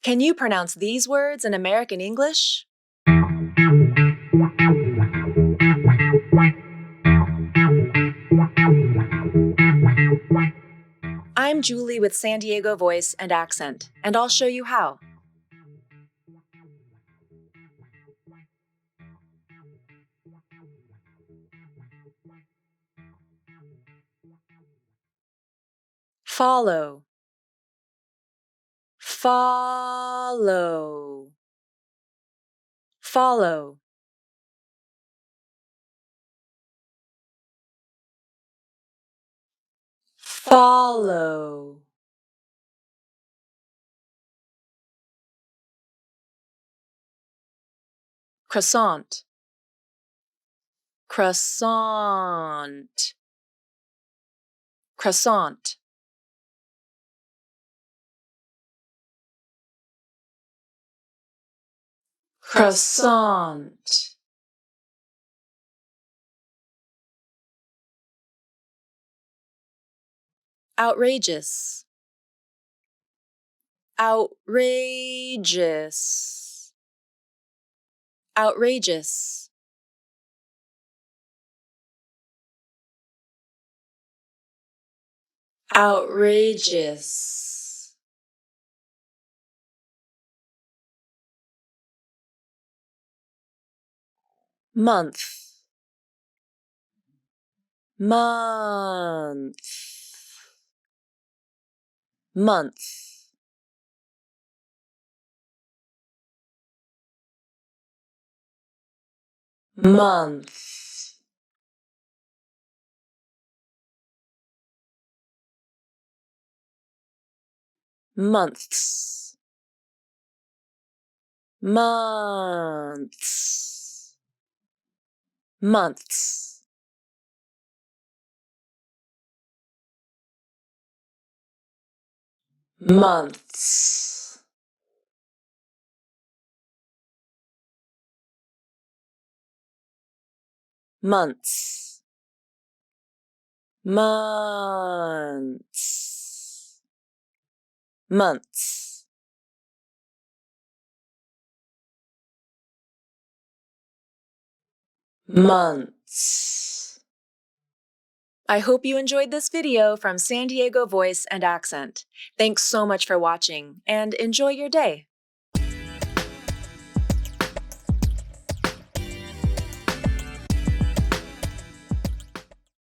Can you pronounce these words in American English? I'm Julie with San Diego Voice and Accent, and I'll show you how. Follow, follow, follow. Follow. Croissant, croissant, croissant. Croissant. Outrageous, outrageous, outrageous. Outrageous. Month, month, month. Month, months, months, months. Months. Months. Months. Months. Months. I hope you enjoyed this video from San Diego Voice and Accent. Thanks so much for watching, and enjoy your day.